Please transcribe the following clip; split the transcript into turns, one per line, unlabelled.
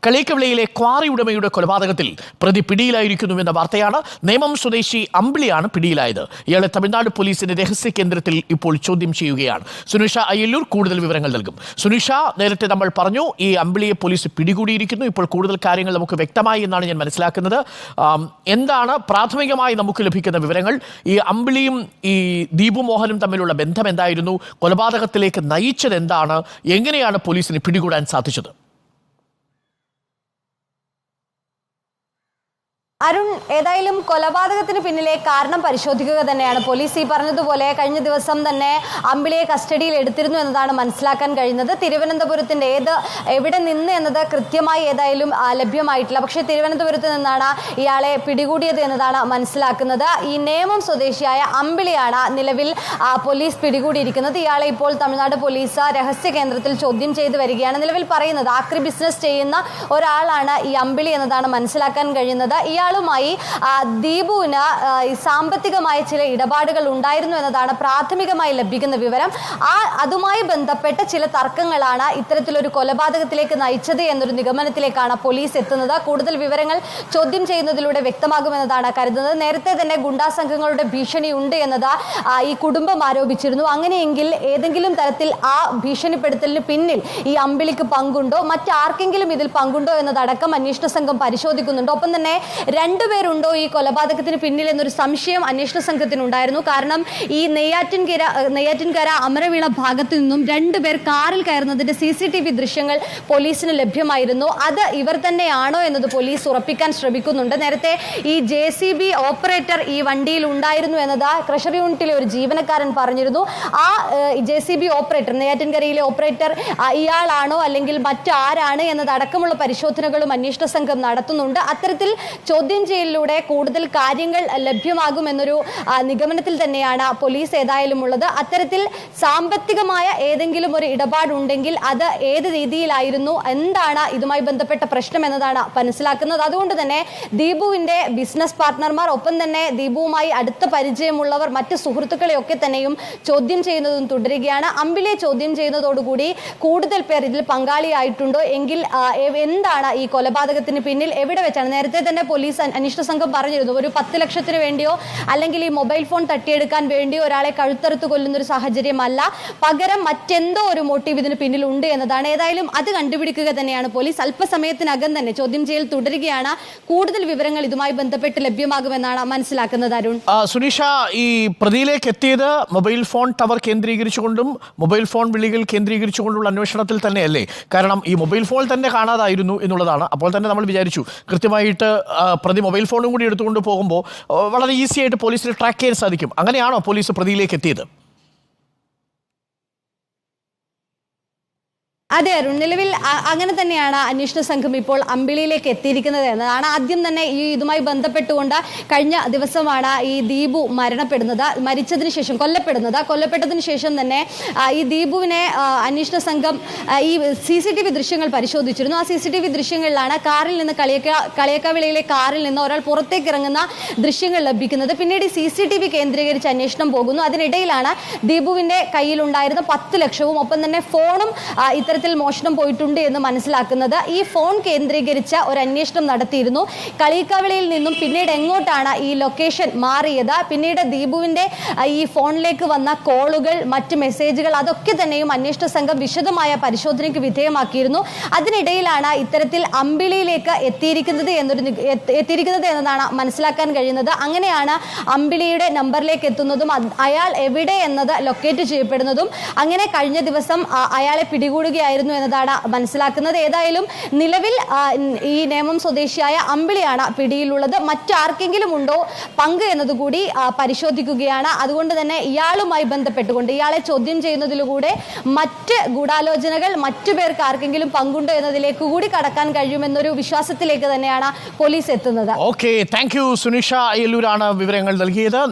കളിക്കവിളയിലെ quarry ഉടമയുടെ കൊലപാതകത്തിൽ പ്രതി പിടിയിലായിരിക്കുന്നുവെന്ന വാർത്തയാണ്. നേമം സ്വദേശി അമ്പിളിയാണ് പിടിയിലായത്. ഇയാളെ തമിഴ്നാട് പോലീസിന്റെ രഹസ്യ കേന്ദ്രത്തിൽ ഇപ്പോൾ ചോദ്യം ചെയ്യുകയാണ്. സുനിഷ അയ്യല്ലൂർ കൂടുതൽ വിവരങ്ങൾ നൽകും. സുനിഷ, നേരത്തെ നമ്മൾ പറഞ്ഞു ഈ അമ്പിളിയെ പോലീസ് പിടികൂടിയിരിക്കുന്നു. ഇപ്പോൾ കൂടുതൽ കാര്യങ്ങൾ നമുക്ക് വ്യക്തമായി എന്നാണ് ഞാൻ മനസ്സിലാക്കുന്നത്. എന്താണ് പ്രാഥമികമായി നമുക്ക് ലഭിക്കുന്ന വിവരങ്ങൾ? ഈ അമ്പിളിയും ഈ ദീപു മോഹനും തമ്മിലുള്ള ബന്ധം എന്തായിരുന്നു? കൊലപാതകത്തിലേക്ക് നയിച്ചത് എന്താണ്? എങ്ങനെയാണ് പോലീസിന് പിടികൂടാൻ സാധിച്ചത്?
അരുൺ, ഏതായാലും കൊലപാതകത്തിന് പിന്നിലെ കാരണം പരിശോധിക്കുക തന്നെയാണ് പോലീസ്. ഈ പറഞ്ഞതുപോലെ കഴിഞ്ഞ ദിവസം തന്നെ അമ്പിളിയെ കസ്റ്റഡിയിൽ എടുത്തിരുന്നു എന്നതാണ് മനസ്സിലാക്കാൻ കഴിയുന്നത്. തിരുവനന്തപുരത്തിന്റെ എവിടെ നിന്ന് എന്നത് കൃത്യമായി ഏതായാലും ലഭ്യമായിട്ടില്ല. പക്ഷേ തിരുവനന്തപുരത്ത് നിന്നാണ് ഇയാളെ പിടികൂടിയത് എന്നതാണ് മനസ്സിലാക്കുന്നത്. ഈ നേമം സ്വദേശിയായ അമ്പിളിയാണ് നിലവിൽ പോലീസ് പിടികൂടിയിരിക്കുന്നത്. ഇയാളെ ഇപ്പോൾ തമിഴ്നാട് പോലീസ് രഹസ്യ കേന്ദ്രത്തിൽ ചോദ്യം ചെയ്തു വരികയാണ്. നിലവിൽ പറയുന്നത് ആക്രി ബിസിനസ് ചെയ്യുന്ന ഒരാളാണ് ഈ അമ്പിളി എന്നതാണ് മനസ്സിലാക്കാൻ കഴിയുന്നത്. ഇയാളുമായി ദീപുവിന് സാമ്പത്തികമായ ചില ഇടപാടുകൾ ഉണ്ടായിരുന്നു എന്നതാണ് പ്രാഥമികമായി ലഭിക്കുന്ന വിവരം. അതുമായി ബന്ധപ്പെട്ട ചില തർക്കങ്ങളാണ് ഇത്തരത്തിലൊരു കൊലപാതകത്തിലേക്ക് നയിച്ചത് എന്നൊരു നിഗമനത്തിലേക്കാണ് പോലീസ് എത്തുന്നത്. കൂടുതൽ വിവരങ്ങൾ ചോദ്യം ചെയ്യുന്നതിലൂടെ വ്യക്തമാകുമെന്നതാണ് കരുതുന്നത്. നേരത്തെ തന്നെ ഗുണ്ടാ സംഘങ്ങളുടെ ഭീഷണി ഉണ്ട് എന്നത് ഈ കുടുംബം ആരോപിച്ചിരുന്നു. അങ്ങനെയെങ്കിൽ ഏതെങ്കിലും തരത്തിൽ ആ ഭീഷണിപ്പെടുത്തലിന് പിന്നിൽ ഈ അമ്പിളിക്ക് പങ്കുണ്ടോ, മറ്റാർക്കെങ്കിലും ഇതിൽ പങ്കുണ്ടോ എന്നതടക്കം അന്വേഷണ സംഘം പരിശോധിക്കുന്നുണ്ട്. ഒപ്പം തന്നെ രണ്ടുപേരുണ്ടോ ഈ കൊലപാതകത്തിന് പിന്നിൽ എന്നൊരു സംശയം അന്വേഷണ സംഘത്തിനുണ്ടായിരുന്നു. കാരണം ഈ നെയ്യാറ്റിൻകര അമരവീണ ഭാഗത്തു നിന്നും രണ്ടുപേർ കാറിൽ കയറുന്നതിന്റെ CCTV ദൃശ്യങ്ങൾ പോലീസിന് ലഭ്യമായിരുന്നു. അത് ഇവർ തന്നെയാണോ എന്നത് പോലീസ് ഉറപ്പിക്കാൻ ശ്രമിക്കുന്നുണ്ട്. നേരത്തെ ഈ JCB ഓപ്പറേറ്റർ ഈ വണ്ടിയിൽ ഉണ്ടായിരുന്നു എന്നത് ട്രഷറി യൂണിറ്റിലെ ഒരു ജീവനക്കാരൻ പറഞ്ഞിരുന്നു. ആ JCB ഓപ്പറേറ്റർ, നെയ്യാറ്റിൻകരയിലെ ഓപ്പറേറ്റർ ഇയാളാണോ അല്ലെങ്കിൽ മറ്റാരാണ് എന്നതടക്കമുള്ള പരിശോധനകളും അന്വേഷണ സംഘം നടത്തുന്നുണ്ട്. അത്തരത്തിൽ ചോദ്യം ചെയ്യലിലൂടെ കൂടുതൽ കാര്യങ്ങൾ ലഭ്യമാകുമെന്നൊരു നിഗമനത്തിൽ തന്നെയാണ് പോലീസ് ഏതായാലും ഉള്ളത്. അത്തരത്തിൽ സാമ്പത്തികമായ ഏതെങ്കിലും ഒരു ഇടപാടുണ്ടെങ്കിൽ അത് ഏത് രീതിയിലായിരുന്നു, എന്താണ് ഇതുമായി ബന്ധപ്പെട്ട പ്രശ്നം എന്നതാണ് മനസ്സിലാക്കുന്നത്. അതുകൊണ്ട് തന്നെ ദീപുവിന്റെ ബിസിനസ് പാർട്ട്ണർമാർ, ഒപ്പം തന്നെ ദീപുവുമായി അടുത്ത പരിചയമുള്ളവർ, മറ്റ് സുഹൃത്തുക്കളെയൊക്കെ തന്നെയും ചോദ്യം ചെയ്യുന്നതും തുടരുകയാണ്. അമ്പിളിയെ ചോദ്യം ചെയ്യുന്നതോടുകൂടി കൂടുതൽ പേർ ഇതിൽ പങ്കാളിയായിട്ടുണ്ടോ എങ്കിൽ എന്താണ് ഈ കൊലപാതകത്തിന് പിന്നിൽ, എവിടെ വെച്ചാണ്? നേരത്തെ തന്നെ പോലീസ് അന്വേഷണ സംഘം പറഞ്ഞിരുന്നു, ഒരു 10 ലക്ഷത്തിന് വേണ്ടിയോ അല്ലെങ്കിൽ ഈ മൊബൈൽ ഫോൺ തട്ടിയെടുക്കാൻ വേണ്ടിയോ ഒരാളെ കഴുത്തറുത്ത് കൊല്ലുന്ന ഒരു സാഹചര്യമല്ല, പകരം മറ്റെന്തോ ഒരു മോട്ടീവ് ഇതിന് പിന്നിലുണ്ട് എന്നതാണ്. ഏതായാലും അത് കണ്ടുപിടിക്കുക തന്നെയാണ് പോലീസ്. അല്പസമയത്തിനകം തന്നെ ചോദ്യം ചെയ്യൽ തുടരുകയാണ്. കൂടുതൽ വിവരങ്ങൾ ഇതുമായി ബന്ധപ്പെട്ട് ലഭ്യമാകുമെന്നാണ് മനസ്സിലാക്കുന്നത്. അരുൺ,
സുനിഷ, ഈ പ്രതിയിലേക്ക് എത്തിയത് മൊബൈൽ ഫോൺ ടവർ കേന്ദ്രീകരിച്ചുകൊണ്ടും മൊബൈൽ ഫോൺ വിളികൾ കേന്ദ്രീകരിച്ചുകൊണ്ടുള്ള അന്വേഷണത്തിൽ തന്നെയല്ലേ? കാരണം ഈ മൊബൈൽ ഫോൺ തന്നെ കാണാതായിരുന്നു എന്നുള്ളതാണ്. അപ്പോൾ തന്നെ നമ്മൾ വിചാരിച്ചു കൃത്യമായിട്ട് പ്രതി മൊബൈൽ ഫോണും കൂടി എടുത്തുകൊണ്ട് പോകുമ്പോൾ വളരെ ഈസി ആയിട്ട് പോലീസിന് ട്രാക്ക് ചെയ്യാൻ സാധിക്കും. അങ്ങനെയാണോ പോലീസ് പ്രതിയിലേക്ക് എത്തിയത്?
അതെ അരുൺ, നിലവിൽ അങ്ങനെ തന്നെയാണ് അന്വേഷണ സംഘം ഇപ്പോൾ അമ്പിളിയിലേക്ക് എത്തിയിരിക്കുന്നത് എന്നതാണ്. ആദ്യം തന്നെ ഇതുമായി ബന്ധപ്പെട്ടുകൊണ്ട് കഴിഞ്ഞ ദിവസമാണ് ഈ ദീപു മരിച്ചതിന് ശേഷം കൊല്ലപ്പെട്ടതിന് ശേഷം തന്നെ ഈ ദീപുവിനെ അന്വേഷണ സംഘം ഈ CCTV ദൃശ്യങ്ങൾ പരിശോധിച്ചിരുന്നു. ആ CCTV ദൃശ്യങ്ങളിലാണ് കാറിൽ നിന്ന് കളിയക്കാവിളയിലെ കാറിൽ നിന്ന് ഒരാൾ പുറത്തേക്ക് ഇറങ്ങുന്ന ദൃശ്യങ്ങൾ ലഭിക്കുന്നത്. പിന്നീട് CCTV കേന്ദ്രീകരിച്ച് അന്വേഷണം പോകുന്നു. അതിനിടയിലാണ് ദീപുവിന്റെ കയ്യിലുണ്ടായിരുന്ന 10 ലക്ഷവും ഒപ്പം തന്നെ ഫോണും ഇത്തരത്തിൽ മോഷണം പോയിട്ടുണ്ട് എന്ന് മനസ്സിലാക്കുന്നത്. ഈ ഫോൺ കേന്ദ്രീകരിച്ച് ഒരു അന്വേഷണം നടത്തിയിരുന്നു. കളിയക്കാവിളയിൽ നിന്നും പിന്നീട് എങ്ങോട്ടാണ് ഈ ലൊക്കേഷൻ മാറിയത്, പിന്നീട് ദീപുവിന്റെ ഈ ഫോണിലേക്ക് വന്ന കോളുകൾ, മറ്റ് മെസ്സേജുകൾ, അതൊക്കെ തന്നെയും അന്വേഷണ സംഘം വിശദമായ പരിശോധനയ്ക്ക് വിധേയമാക്കിയിരുന്നു. അതിനിടയിലാണ് ഇത്തരത്തിൽ അമ്പിളിയിലേക്ക് എത്തിയിരിക്കുന്നത് എന്നതാണ് മനസ്സിലാക്കാൻ കഴിയുന്നത്. അങ്ങനെയാണ് അമ്പിളിയുടെ നമ്പറിലേക്ക് എത്തുന്നതും അയാൾ എവിടെ എന്നത് ലൊക്കേറ്റ് ചെയ്യപ്പെടുന്നതും. അങ്ങനെ കഴിഞ്ഞ ദിവസം അയാളെ പിടികൂടുകയായിരുന്നു എന്നതാണ് മനസ്സിലാക്കുന്നത്. ഏതായാലും നിലവിൽ ഈ നേമം സ്വദേശിയായ അമ്പിളിയാണ് പിടിയിലുള്ളത്. മറ്റാർക്കെങ്കിലും ഉണ്ടോ പങ്ക് എന്നതുകൂടി പരിശോധിക്കുകയാണ്. അതുകൊണ്ട് തന്നെ ഇയാളുമായി ബന്ധപ്പെട്ടുകൊണ്ട് ഇയാളെ ചോദ്യം ചെയ്യുന്നതിലൂടെ മറ്റ് ഗൂഢാലോചനകൾ, മറ്റു പേർക്ക് ആർക്കെങ്കിലും പങ്കുണ്ടോ എന്നതിലേക്ക് കൂടി കടക്കാൻ കഴിയുമെന്നൊരു വിശ്വാസത്തിലേക്ക് തന്നെയാണ് പോലീസ് എത്തുന്നത്.
ഓക്കെ, താങ്ക് യു സുനിഷ അയ്യല്ലൂരാണ് വിവരങ്ങൾ നൽകിയത്.